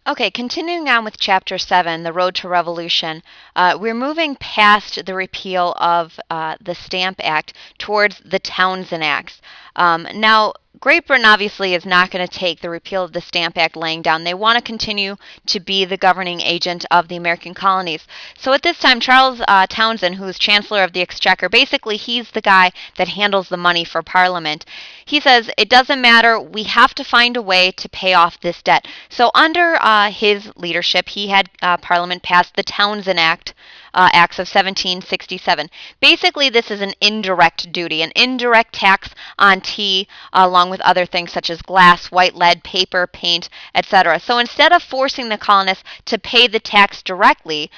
Okay, continuing on with Chapter 7, The Road to Revolution, we're moving past the repeal of the Stamp Act towards the Townshend Acts. Now, Great Britain obviously is not going to take the repeal of the Stamp Act laying down. They want to continue to be the governing agent of the American colonies. So at this time, Charles Townshend, who's Chancellor of the Exchequer, basically he's the guy that handles the money for Parliament. He says, it doesn't matter, we have to find a way to pay off this debt. So under his leadership, he had Parliament pass the Townshend Acts of 1767. Basically, this is an indirect duty, an indirect tax on tea, along with other things such as glass, white lead, paper, paint, etc. So instead of forcing the colonists to pay the tax directly,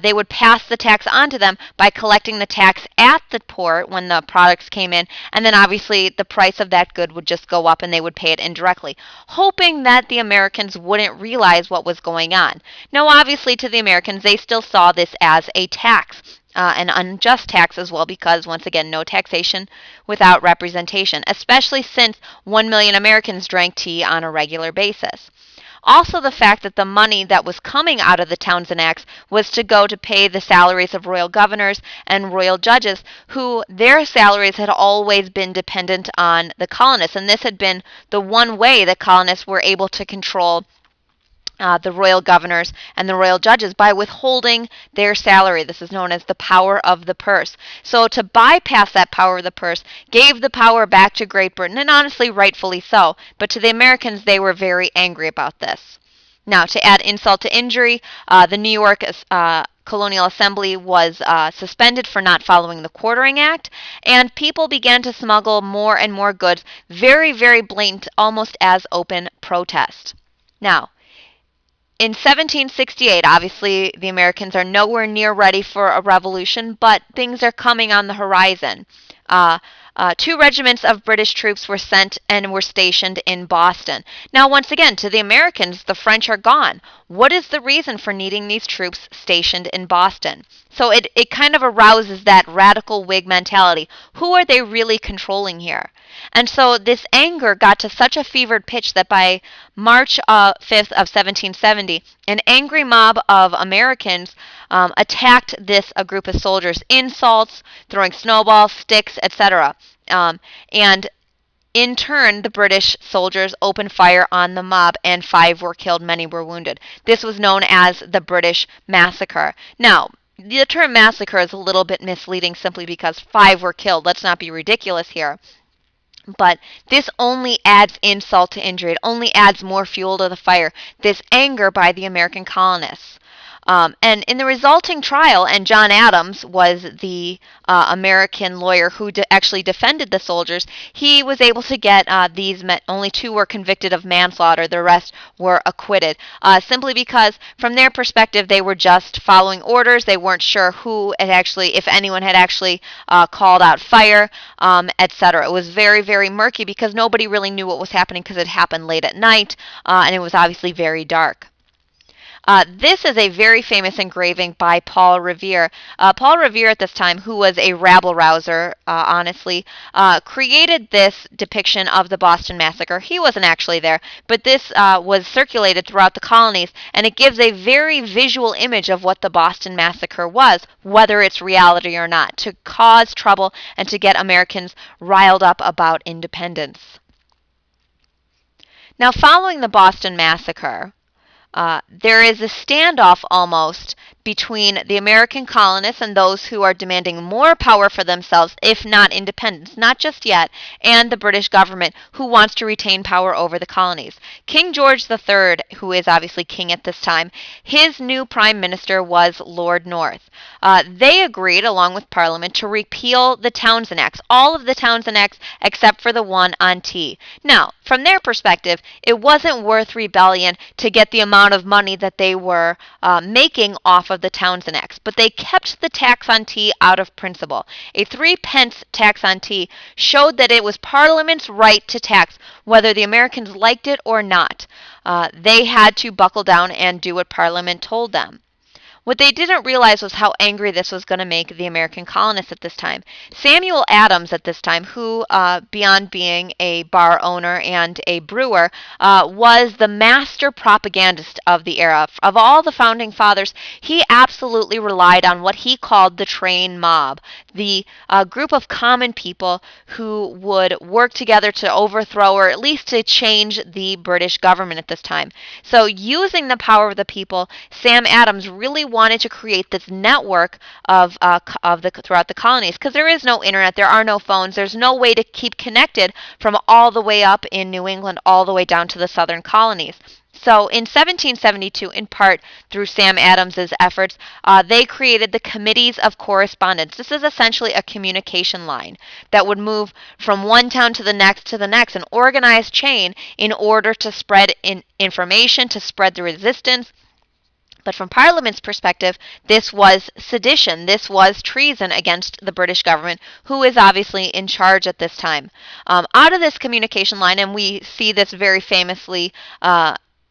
they would pass the tax on to them by collecting the tax at the port when the products came in, and then obviously the price of that good would just go up and they would pay it indirectly, hoping that the Americans wouldn't realize what was going on. Now, obviously, to the Americans, they still saw this as a tax. An unjust tax as well, because once again, no taxation without representation, especially since 1 million Americans drank tea on a regular basis. Also, the fact that the money that was coming out of the Townshend Acts was to go to pay the salaries of royal governors and royal judges, who their salaries had always been dependent on the colonists, and this had been the one way that colonists were able to control the royal governors and the royal judges, by withholding their salary. This is known as the power of the purse. So to bypass that power of the purse gave the power back to Great Britain, and honestly, rightfully so. But to the Americans, they were very angry about this. Now, to add insult to injury, the New York Colonial Assembly was suspended for not following the Quartering Act, and people began to smuggle more and more goods, very, very blatant, almost as open protest. Now, in 1768, obviously, the Americans are nowhere near ready for a revolution, but things are coming on the horizon. 2 regiments of British troops were sent and were stationed in Boston. Now, once again, to the Americans, the French are gone. What is the reason for needing these troops stationed in Boston? So it kind of arouses that radical Whig mentality. Who are they really controlling here? And so this anger got to such a fevered pitch that by March 5th of 1770, an angry mob of Americans attacked a group of soldiers, insults, throwing snowballs, sticks, etc. And in turn, the British soldiers opened fire on the mob, and 5 were killed, many were wounded. This was known as the British Massacre. Now, the term massacre is a little bit misleading simply because 5 were killed. Let's not be ridiculous here. But this only adds insult to injury. It only adds more fuel to the fire, this anger by the American colonists. And in the resulting trial, and John Adams was the American lawyer who actually defended the soldiers, he was able to get these men. Only 2 were convicted of manslaughter. The rest were acquitted, simply because from their perspective, they were just following orders. They weren't sure who had actually, if anyone had actually called out fire, etc. It was very, very murky because nobody really knew what was happening because it happened late at night, and it was obviously very dark. This is a very famous engraving by Paul Revere. Paul Revere at this time, who was a rabble-rouser, honestly, created this depiction of the Boston Massacre. He wasn't actually there, but this was circulated throughout the colonies, and it gives a very visual image of what the Boston Massacre was, whether it's reality or not, to cause trouble and to get Americans riled up about independence. Now, following the Boston Massacre, there is a standoff almost between the American colonists and those who are demanding more power for themselves, if not independence, not just yet, and the British government, who wants to retain power over the colonies. King George III, who is obviously king at this time, his new prime minister was Lord North. They agreed, along with Parliament, to repeal the Townshend Acts, all of the Townshend Acts except for the one on tea. Now, from their perspective, it wasn't worth rebellion to get the amount of money that they were making off of the Townshend Acts, but they kept the tax on tea out of principle. A 3-pence tax on tea showed that it was Parliament's right to tax, whether the Americans liked it or not. They had to buckle down and do what Parliament told them. What they didn't realize was how angry this was going to make the American colonists at this time. Samuel Adams at this time, who, beyond being a bar owner and a brewer, was the master propagandist of the era. Of all the founding fathers, he absolutely relied on what he called the train mob, the group of common people who would work together to overthrow or at least to change the British government at this time. So using the power of the people, Sam Adams really wanted to create this network throughout the colonies, because there is no internet, there are no phones, there's no way to keep connected from all the way up in New England all the way down to the southern colonies. So in 1772, in part through Sam Adams's efforts, they created the Committees of Correspondence. This is essentially a communication line that would move from one town to the next, an organized chain in order to spread information, to spread the resistance. But from Parliament's perspective, this was sedition. This was treason against the British government, who is obviously in charge at this time. Out of this communication line, and we see this very famously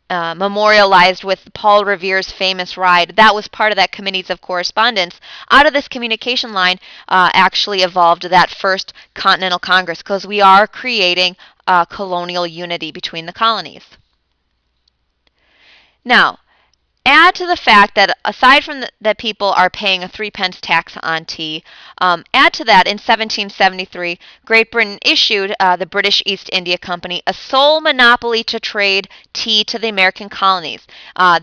memorialized with Paul Revere's famous ride, that was part of that Committees of Correspondence. Out of this communication line actually evolved that first Continental Congress, because we are creating colonial unity between the colonies. Now, add to the fact that aside from that people are paying a 3-pence tax on tea, add to that in 1773, Great Britain issued the British East India Company a sole monopoly to trade tea to the American colonies.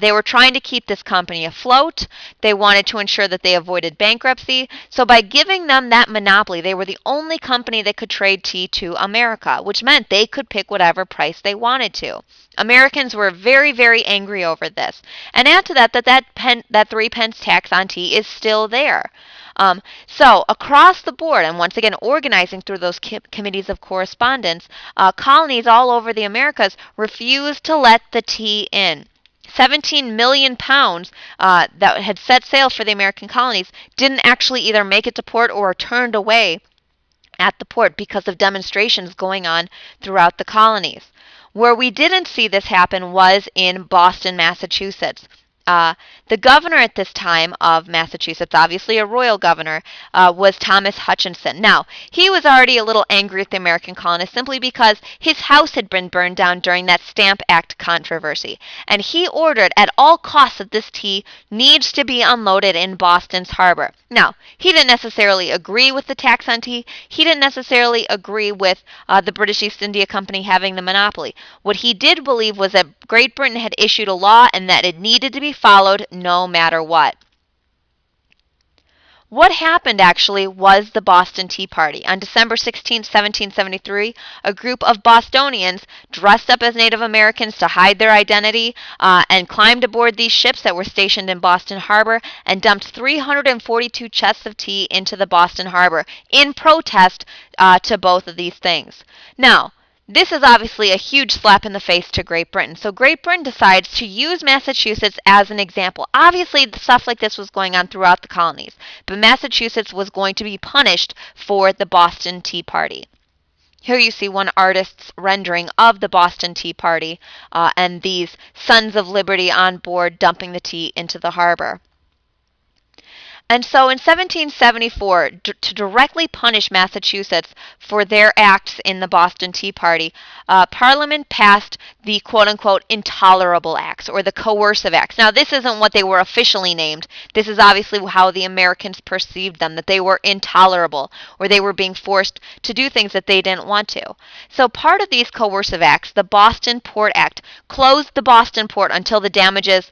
They were trying to keep this company afloat. They wanted to ensure that they avoided bankruptcy. So by giving them that monopoly, they were the only company that could trade tea to America, which meant they could pick whatever price they wanted to. Americans were very, very angry over this. And add to that 3-pence tax on tea is still there. So across the board, and once again organizing through those committees of correspondence, colonies all over the Americas refused to let the tea in. 17 million pounds that had set sail for the American colonies didn't actually either make it to port or were turned away at the port because of demonstrations going on throughout the colonies. Where we didn't see this happen was in Boston, Massachusetts. The governor at this time of Massachusetts, obviously a royal governor, was Thomas Hutchinson. Now, he was already a little angry at the American colonists simply because his house had been burned down during that Stamp Act controversy. And he ordered at all costs that this tea needs to be unloaded in Boston's harbor. Now, he didn't necessarily agree with the tax on tea. He didn't necessarily agree with the British East India Company having the monopoly. What he did believe was that Great Britain had issued a law and that it needed to be followed no matter what. What happened actually was the Boston Tea Party. On December 16, 1773, a group of Bostonians dressed up as Native Americans to hide their identity and climbed aboard these ships that were stationed in Boston Harbor and dumped 342 chests of tea into the Boston Harbor in protest to both of these things. Now, this is obviously a huge slap in the face to Great Britain. So Great Britain decides to use Massachusetts as an example. Obviously, stuff like this was going on throughout the colonies, but Massachusetts was going to be punished for the Boston Tea Party. Here you see one artist's rendering of the Boston Tea Party and these Sons of Liberty on board dumping the tea into the harbor. And so in 1774, to directly punish Massachusetts for their acts in the Boston Tea Party, Parliament passed the quote-unquote Intolerable Acts, or the Coercive Acts. Now, this isn't what they were officially named. This is obviously how the Americans perceived them, that they were intolerable, or they were being forced to do things that they didn't want to. So part of these coercive acts, the Boston Port Act, closed the Boston port until the damages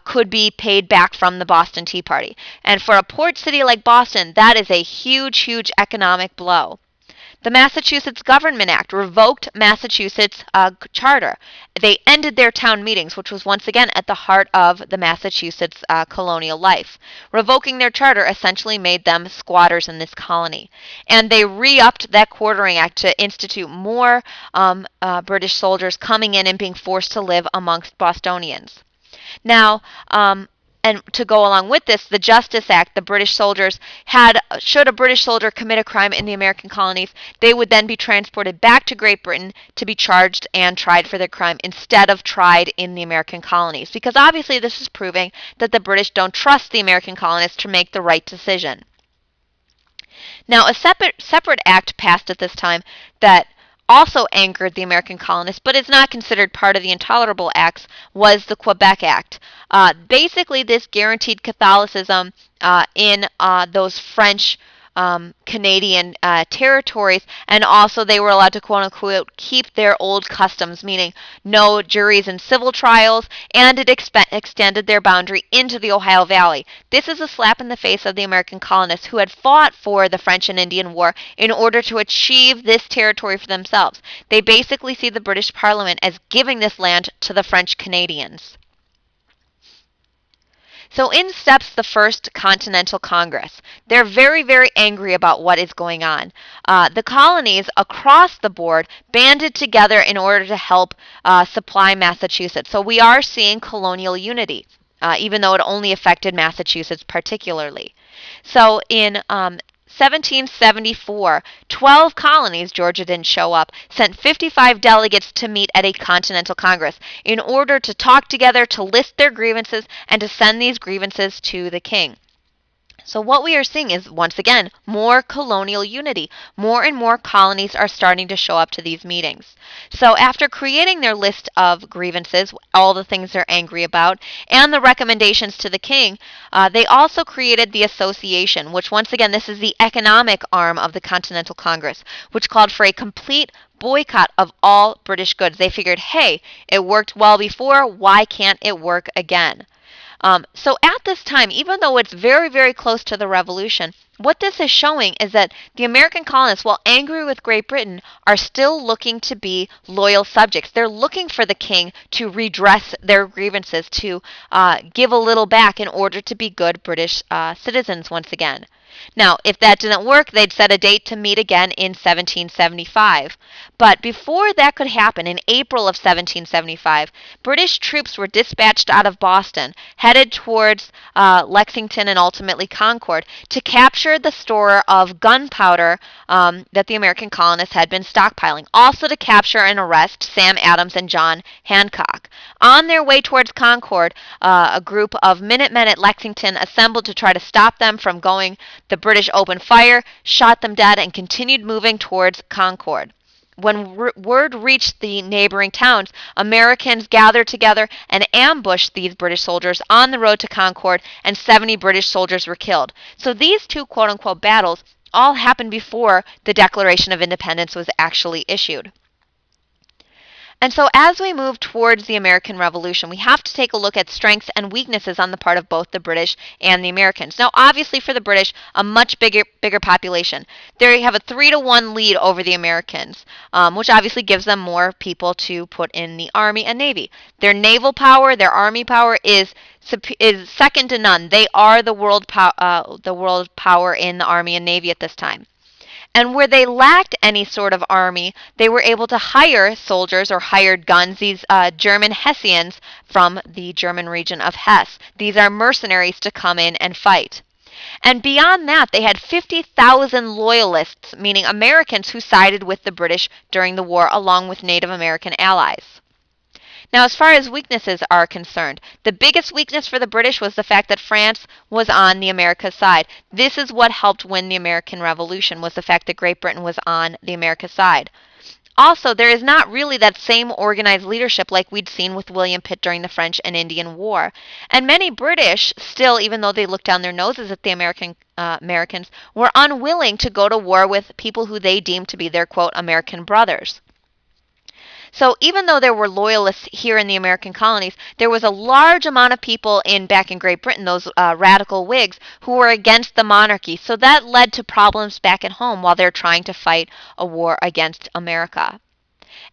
could be paid back from the Boston Tea Party. And for a port city like Boston, that is a huge, huge economic blow. The Massachusetts Government Act revoked Massachusetts' charter. They ended their town meetings, which was once again at the heart of the Massachusetts colonial life. Revoking their charter essentially made them squatters in this colony. And they re-upped that quartering act to institute more British soldiers coming in and being forced to live amongst Bostonians. Now, And to go along with this, the Justice Act, the British soldiers should a British soldier commit a crime in the American colonies, they would then be transported back to Great Britain to be charged and tried for their crime instead of tried in the American colonies. Because obviously this is proving that the British don't trust the American colonists to make the right decision. Now, a separate act passed at this time that also angered the American colonists, but is not considered part of the Intolerable Acts, was the Quebec Act. Basically, this guaranteed Catholicism in those French Canadian territories, and also they were allowed to quote-unquote keep their old customs, meaning no juries and civil trials, and it extended their boundary into the Ohio Valley. This is a slap in the face of the American colonists who had fought for the French and Indian War in order to achieve this territory for themselves. They basically see the British Parliament as giving this land to the French Canadians. So in steps the First Continental Congress. They're very, very angry about what is going on. The colonies across the board banded together in order to help supply Massachusetts. So we are seeing colonial unity, even though it only affected Massachusetts particularly. So in 1774, 12 colonies, Georgia didn't show up, sent 55 delegates to meet at a Continental Congress in order to talk together, to list their grievances, and to send these grievances to the king. So what we are seeing is, once again, more colonial unity. More and more colonies are starting to show up to these meetings. So after creating their list of grievances, all the things they're angry about, and the recommendations to the king, they also created the association, which once again, this is the economic arm of the Continental Congress, which called for a complete boycott of all British goods. They figured, hey, it worked well before, why can't it work again? So at this time, even though it's very, very close to the Revolution, what this is showing is that the American colonists, while angry with Great Britain, are still looking to be loyal subjects. They're looking for the king to redress their grievances, to give a little back in order to be good British citizens once again. Now, if that didn't work, they'd set a date to meet again in 1775. But before that could happen, in April of 1775, British troops were dispatched out of Boston, headed towards Lexington and ultimately Concord, to capture the store of gunpowder that the American colonists had been stockpiling. Also to capture and arrest Sam Adams and John Hancock. On their way towards Concord, a group of Minutemen at Lexington assembled to try to stop them from going. The British opened fire, shot them dead, and continued moving towards Concord. When word reached the neighboring towns, Americans gathered together and ambushed these British soldiers on the road to Concord, and 70 British soldiers were killed. So these two quote-unquote battles all happened before the Declaration of Independence was actually issued. And so as we move towards the American Revolution, we have to take a look at strengths and weaknesses on the part of both the British and the Americans. Now, obviously for the British, a much bigger population. They have a 3-to-1 lead over the Americans, which obviously gives them more people to put in the Army and Navy. Their naval power, their Army power is second to none. They are the world power in the Army and Navy at this time. And where they lacked any sort of army, they were able to hire soldiers or hired guns, these German Hessians from the German region of Hesse. These are mercenaries to come in and fight. And beyond that, they had 50,000 loyalists, meaning Americans who sided with the British during the war along with Native American allies. Now, as far as weaknesses are concerned, the biggest weakness for the British was the fact that France was on the America's side. This is what helped win the American Revolution, was the fact that Great Britain was on the America's side. Also, there is not really that same organized leadership like we'd seen with William Pitt during the French and Indian War. And many British, still, even though they looked down their noses at the Americans, were unwilling to go to war with people who they deemed to be their, quote, American brothers. So even though there were loyalists here in the American colonies, there was a large amount of people back in Great Britain, those radical Whigs, who were against the monarchy. So that led to problems back at home while they're trying to fight a war against America.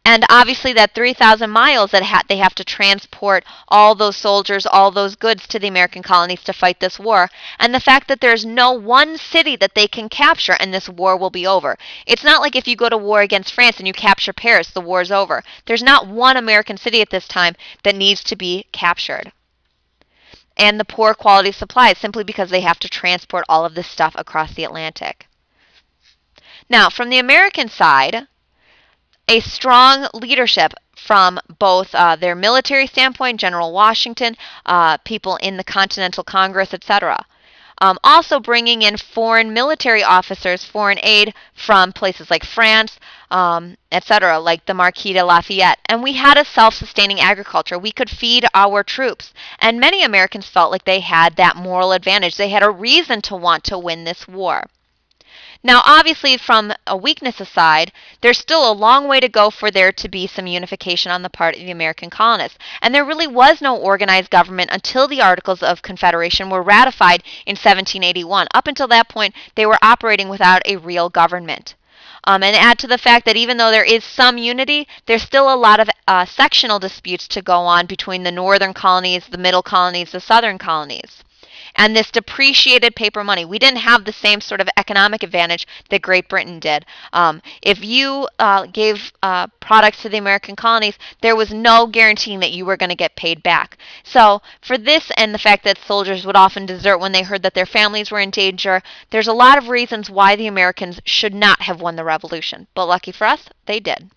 And obviously that 3,000 miles that they have to transport all those soldiers, all those goods to the American colonies to fight this war. And the fact that there's no one city that they can capture and this war will be over. It's not like if you go to war against France and you capture Paris, the war's over. There's not one American city at this time that needs to be captured. and the poor quality supplies simply because they have to transport all of this stuff across the Atlantic. Now, from the American side, a strong leadership from both their military standpoint, General Washington, people in the Continental Congress, etc. Also bringing in foreign military officers, foreign aid from places like France, etc., like the Marquis de Lafayette. And we had a self-sustaining agriculture. We could feed our troops. And many Americans felt like they had that moral advantage. They had a reason to want to win this war. Now, obviously, from a weakness aside, there's still a long way to go for there to be some unification on the part of the American colonists. And there really was no organized government until the Articles of Confederation were ratified in 1781. Up until that point, they were operating without a real government. And add to the fact that even though there is some unity, there's still a lot of sectional disputes to go on between the northern colonies, the middle colonies, the southern colonies. And this depreciated paper money. We didn't have the same sort of economic advantage that Great Britain did. If you gave products to the American colonies, there was no guaranteeing that you were going to get paid back. So for this and the fact that soldiers would often desert when they heard that their families were in danger, there's a lot of reasons why the Americans should not have won the revolution. But lucky for us, they did.